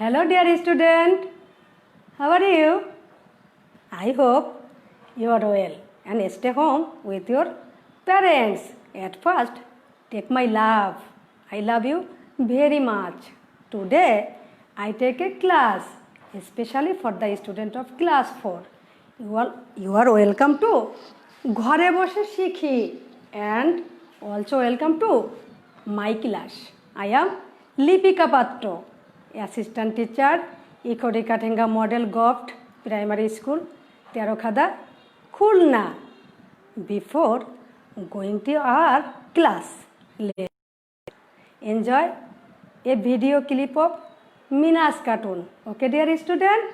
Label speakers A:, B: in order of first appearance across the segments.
A: Hello dear student, how are you? I hope you are well and stay home with your parents. At first, take my love. I love you very much. Today, I take a class, especially for the student of class 4. You are welcome to ঘরে বসে শিখি and also welcome to my class. I am Lipika Patro, assistant teacher, Ikodikatenga Model Goft Primary School, Terokhada, Khulna. Before going to our class, let's enjoy a video clip of Mina's cartoon. Okay, dear student?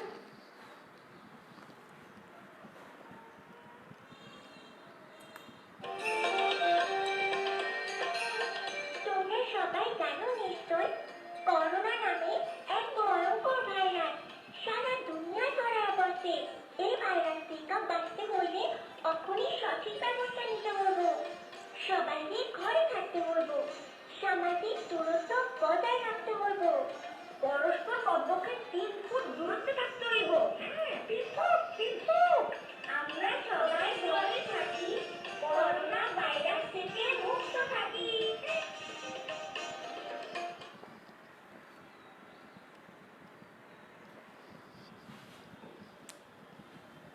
B: সবাইকে ঘরে থাকতে বলবো, সামাজিক দূরত্ব বজায় রাখতে বলবো, পরস্পর কমপক্ষে 3 ফুট দূরত্বে থাকতে হইব। 3 ফুট। আমরা সবাই ঘরে থাকি, করোনা ভাইরাস থেকে মুক্ত থাকি।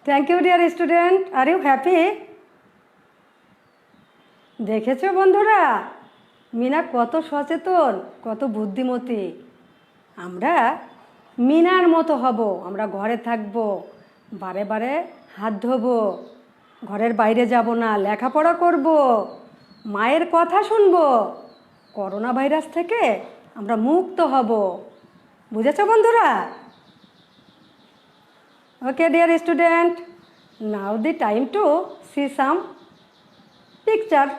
A: Thank you dear student. Are you happy? দেখেছো বন্ধুরা, মিনা কত সচেতন, কত বুদ্ধিমতী। আমরা মিনার মতো হব, আমরা ঘরে থাকব, বারে বারে হাত ধোবো, ঘরের বাইরে যাব না, লেখাপড়া করব, মায়ের কথা শুনব, করোনা ভাইরাস থেকে আমরা মুক্ত হব। বুঝেছো বন্ধুরা? Okay dear student, now the time to see some picture.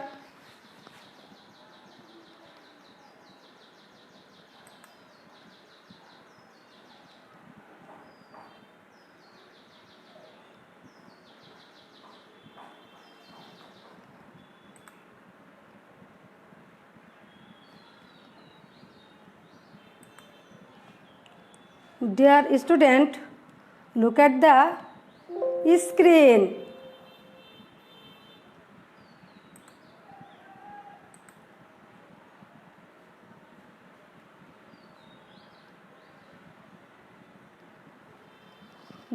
A: Dear student, look at the screen.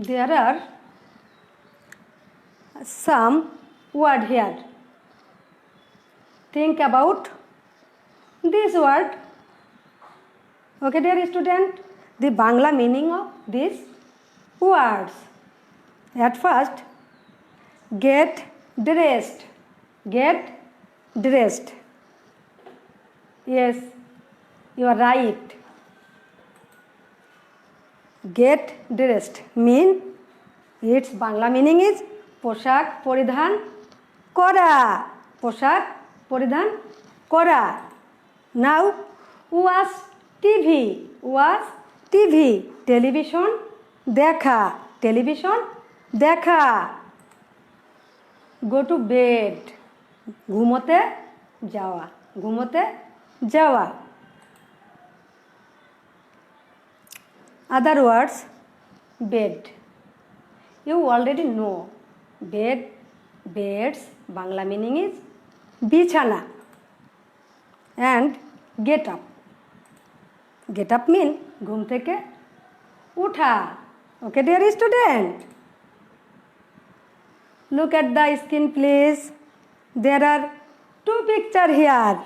A: There are some word here. Think about this word. Okay dear student, the Bangla meaning of these words. At first, get dressed. Get dressed. Yes, you are right. Get dressed mean its Bangla meaning is পোশাক পরিধান করা, পোশাক পরিধান করা। Now watch TV, watch TV, television দেখা, television দেখা। Go to bed, ঘুমোতে যাওয়া, ঘুমোতে যাওয়া। Other words, bed. You already know bed, beds, Bangla meaning is বিছানা। And get up. Get up mean ঘুম থেকে উঠা। Okay dear student, look at the screen please. There are 2 pictures here.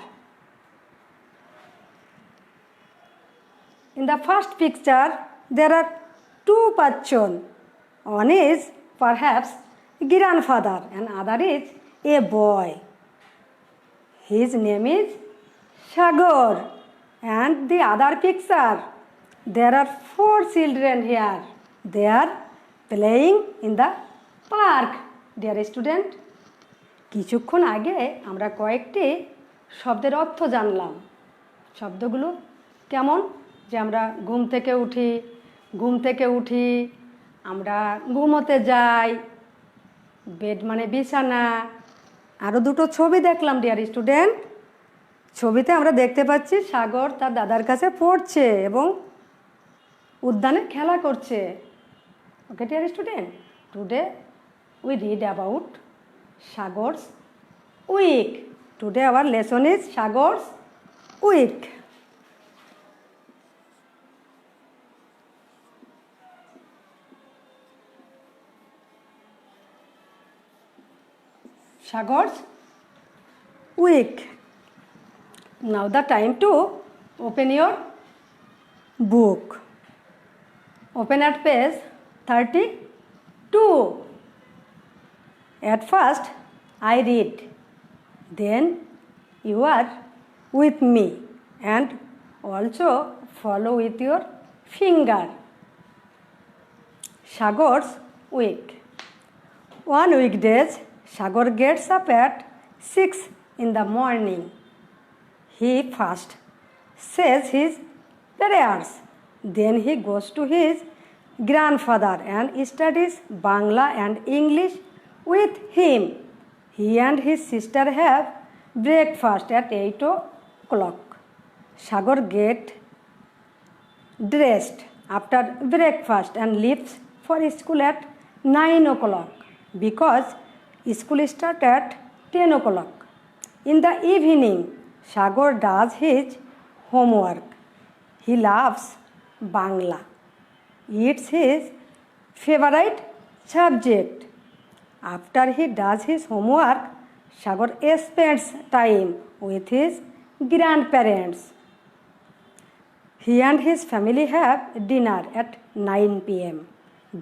A: In the first picture, there are 2 person. One is perhaps grandfather and other is a boy. His name is Sagar. And the other picture, there are 4 children here. They are playing in the park. Dear student, কিছুক্ষণ আগে আমরা কয়েকটি শব্দের অর্থ জানলাম। শব্দগুলো কেমন? যে আমরা ঘুম থেকে উঠি, আমরা ঘুমোতে যাই, বেড মানে বিছানা। আরও 2টো ছবি দেখলাম ডিয়ার স্টুডেন্ট। ছবিতে আমরা দেখতে পাচ্ছি সাগর তার দাদার কাছে পড়ছে এবং উদ্যানে খেলা করছে। Okay dear student, today we read about Sagar's week. Today our lesson is Sagar's week. Sagar's week. Now the time to open your book. Open at page 32. At first I read, then you are with me and also follow with your finger. Sagar's week. One weekdays, Sagar gets up at 6 in the morning. He first says his prayers. Then he goes to his grandfather and studies Bangla and English with him. He and his sister have breakfast at 8 o'clock. Sagar gets dressed after breakfast and leaves for school at 9 o'clock because school starts at 10 o'clock. In the evening, Sagar does his homework. He loves Bangla. It's his favorite subject. After he does his homework, Sagar spends time with his grandparents. He and his family have dinner at 9 p.m.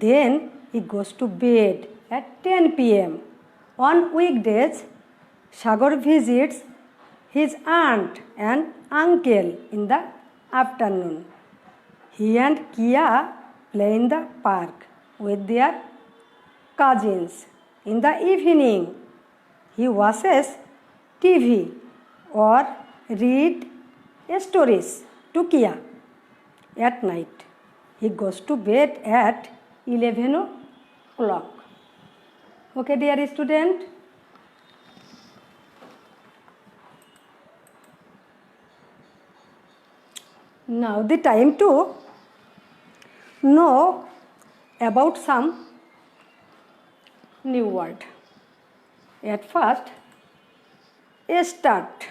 A: Then he goes to bed at 10 p.m. On weekdays, Sagar visits his aunt and uncle in the afternoon. He and Kia play in the park with their cousins. In the evening, he watches TV or read stories to Kia. At night, he goes to bed at 11 o'clock. Okay, dear student. Now the time to know about some new word. At first, start.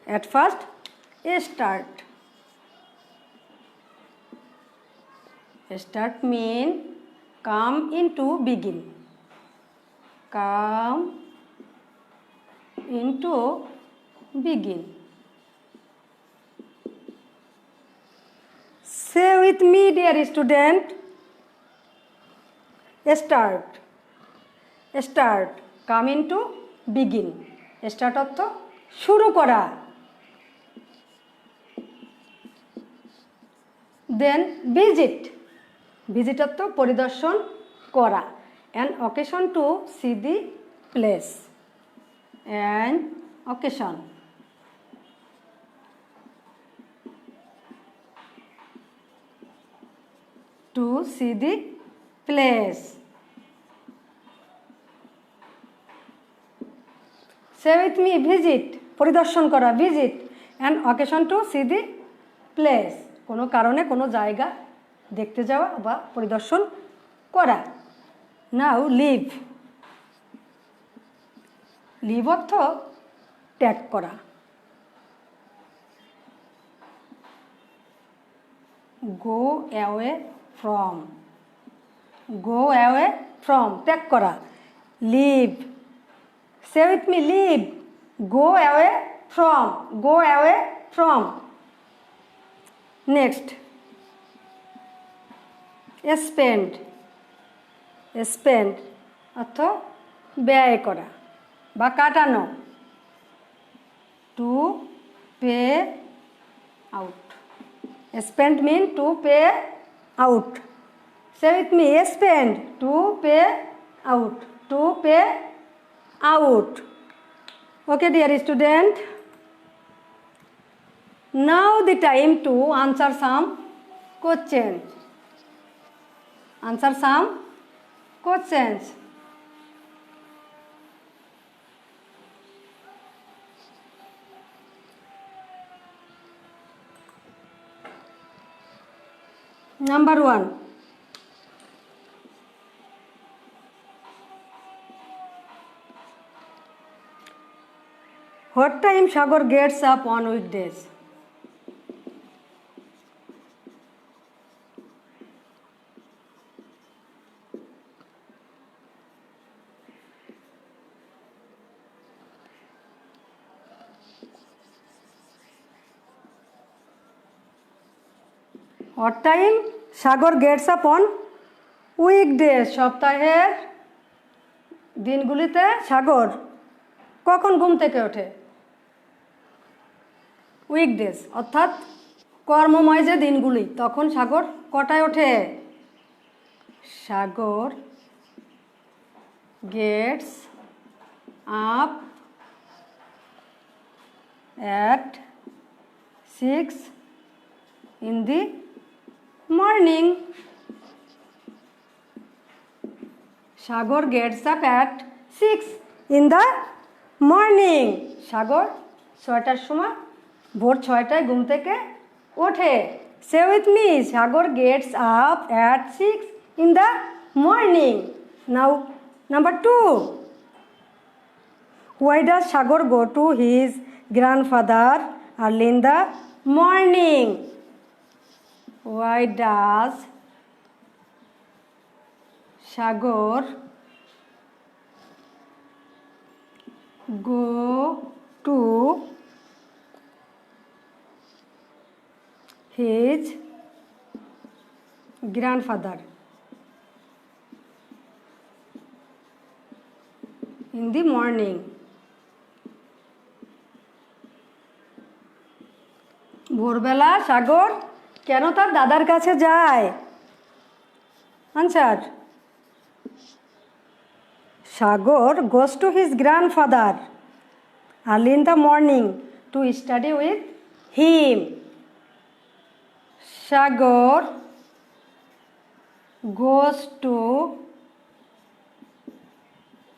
A: At first, start. Start mean come into begin. Come into begin. Say with me, dear student. Start. Start. Come into begin. Start অর্থ শুরু করা। Then visit. Visit অর্থ পরিদর্শন করা। An occasion to see the place. An occasion. To see the place. Say with me, visit. পরিদর্শন করা, visit. An occasion to see the place. কোনো কারণে কোনো জায়গা দেখতে যাওয়া বা পরিদর্শন করা। Now leave. Leave অর্থ ত্যাগ করা। Go away from. Go away from. ত্যাগ করা। Leave. Say with me, leave. Go away from. Go away from. Next. Spend. Spend অর্থ ব্যয় করা বা কাটানো। To pay out. Spend mean to pay out. Say with me, spend. To pay out. To pay out. Okay, dear student. Now the time to answer some questions. Answer some questions. Number 1. What time Sagar gets up on weekdays? What time Sagar gets up on weekdays? সপ্তাহের দিনগুলিতে সাগর কখন ঘুম থেকে ওঠে? Weekdays অর্থাৎ কর্মময় যে দিনগুলি, তখন সাগর কটায় ওঠে? Sagar gets up at 6 in the morning. Sagar gets up at 6 in the morning. Sagar 6টার সময়, ভোর 6টায় ঘুম থেকে ওঠে। Say with me, Sagar gets up at 6 in the morning. Now number 2. Why does Sagar go to his grandfather early in the morning? Why does Sagar go to his grandfather in the morning? ভোরবেলা সাগর কেন তার দাদার কাছে যায়? Answer, Sagar goes to his grandfather early in the morning to study with him. Sagar goes to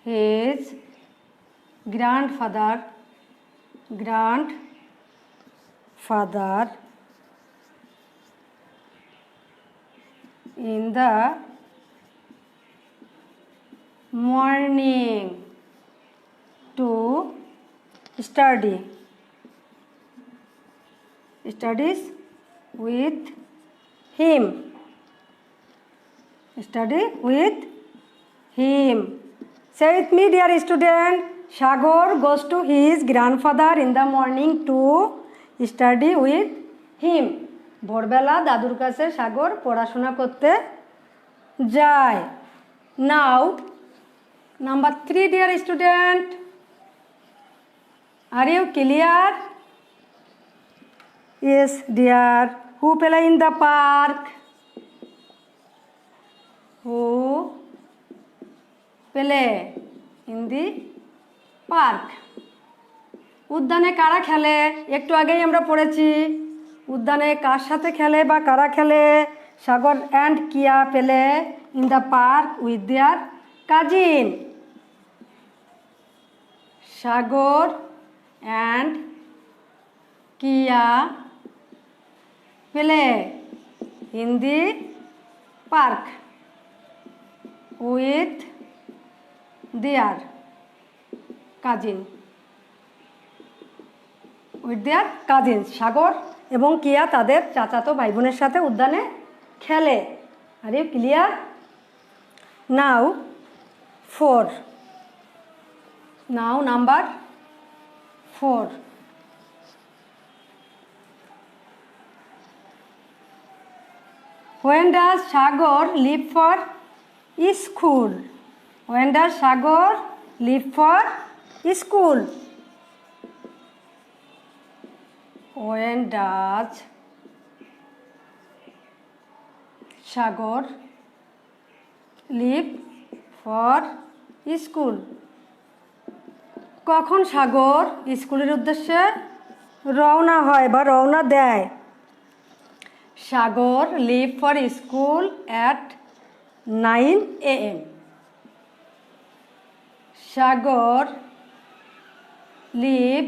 A: his grandfather in the morning to studies with him. Study with him. Say with me, dear student. Sagar goes to his grandfather in the morning to study with him. ভোরবেলা দাদুর কাছে সাগর পড়াশোনা করতে যায়। Now, number 3, dear student. Are you clear? Yes, dear. Who play in the park? Who play in the park? উদ্যানে কারা খেলে? একটু আগেই আমরা পড়েছি। উদ্যানে কার সাথে খেলে বা কারা খেলে? Sagar and Kia play in the park with their cousin. Sagar and Kia play in the park with their cousin. With their cousin, Sagar এবং কিয়া তাদের চাচাতো ভাই বোনের সাথে উদ্যানে খেলে। Are you clear? Now 4. Now number 4. When does Sagar leave for school? When does Sagar leave for school? When does Sagar leave for school? কখন সাগর স্কুলের উদ্দেশ্যে রওনা হয় বা রওনা দেয়? Sagar leave for school at 9 AM. Sagar leave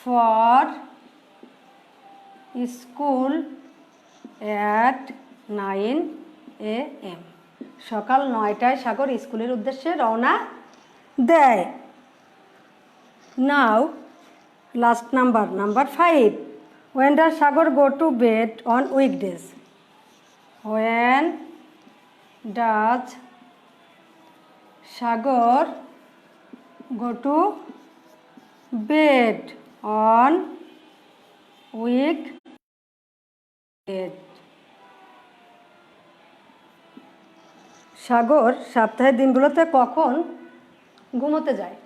A: for school at 9 a.m. সকাল 9টায় সাগর স্কুলের উদ্দেশ্যে রওনা দেয়। Now, last number 5. When does Sagar go to bed on weekdays? When does Sagar go to bed on weekdays? সাগর সপ্তাহের দিনগুলোতে কখন ঘুমোতে যায়?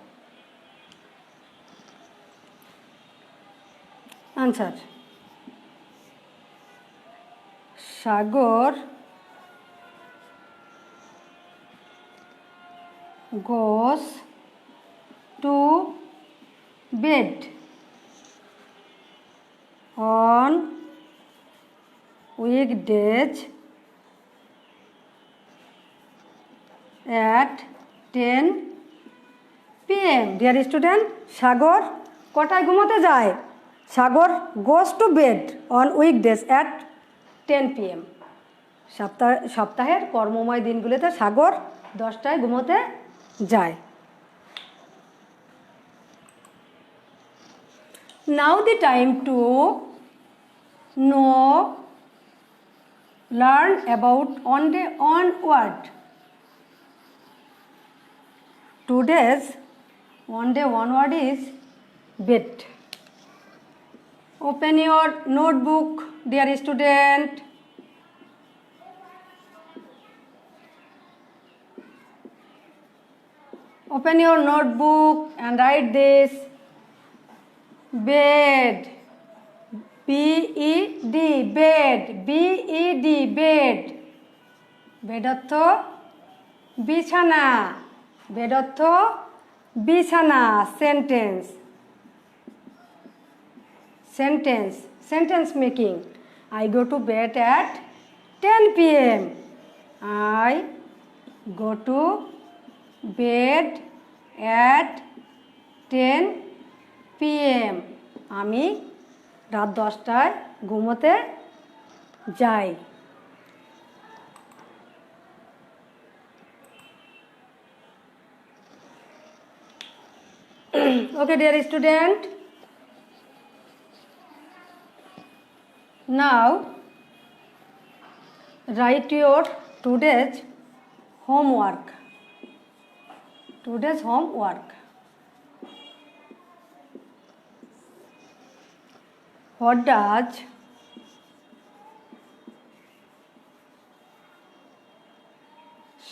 A: Answer, Sagar goes to bed on weekdays at 10 p.m. Dear student, সাগর কটায় ঘুমোতে যায়? সাগর goes to bed on weekdays at 10 p.m. সপ্তাহের কর্মময় দিনগুলিতে সাগর 10টায় ঘুমোতে যায়। Now the time to learn about onward. Today's onward is bed. Open your notebook, dear student. Open your notebook and write this. Bed. B-E-D, bed. B-E-D, bed. Bed অর্থ বিছানা। Bed অর্থ বিছানা। Sentence making. I go to bed at 10 p.m. I go to bed at 10 p.m. আমি রাত 10টায় ঘুমোতে যাই। Okay, dear student. Now, write your today's homework. What does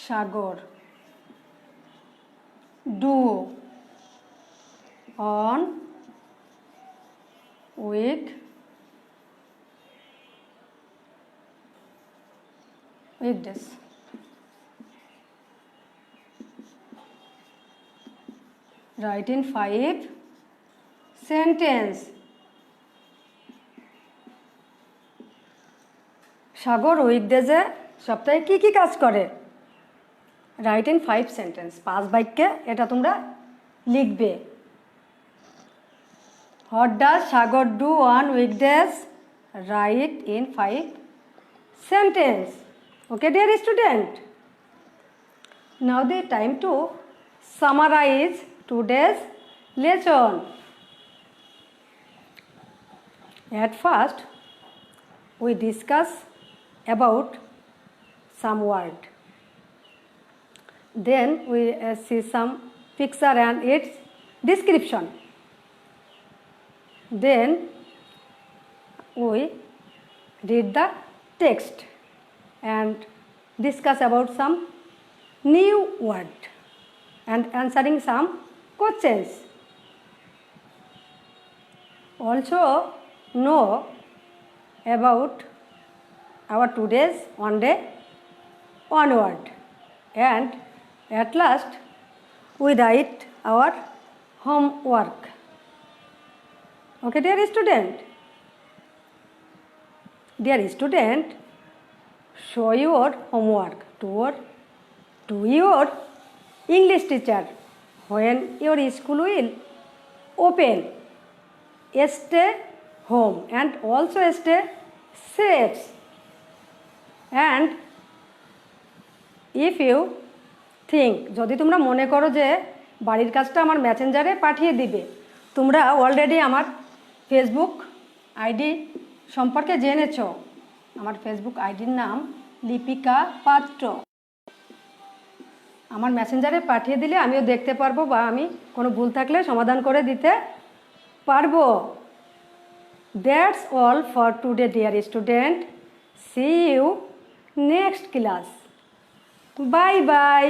A: Sagar do on weekdays? Write in 5 sentences. সাগর উইকডেজে সপ্তাহে কি কি কাজ করে? Right in 5 sentence. 5 বাক্যে এটা তোমরা লিখবে। What does Sagar do on weekdays? Right in 5 sentence. Okay dear student, now the time to summarize today's lesson. At first, we discuss about some word. Then we see some picture and its description. Then we read the text and discuss about some new word and answering some questions. Also know about our today's one day onward, and at last we write our homework. Okay, dear student, show your homework to your English teacher when your school will open. Stay home and also stay safe. And if you think, যদি তোমরা মনে করো যে বাড়ির কাজটা আমার মেসেঞ্জারে পাঠিয়ে দিবে, তোমরা অলরেডি আমার ফেসবুক আইডি সম্পর্কে জেনেছ। আমার ফেসবুক আইডির নাম লিপিকা পাত্র। আমার মেসেঞ্জারে পাঠিয়ে দিলে আমিও দেখতে পারবো বা আমি কোনো ভুল থাকলে সমাধান করে দিতে পারবো। That's all for today dear student, see you next class. Bye by.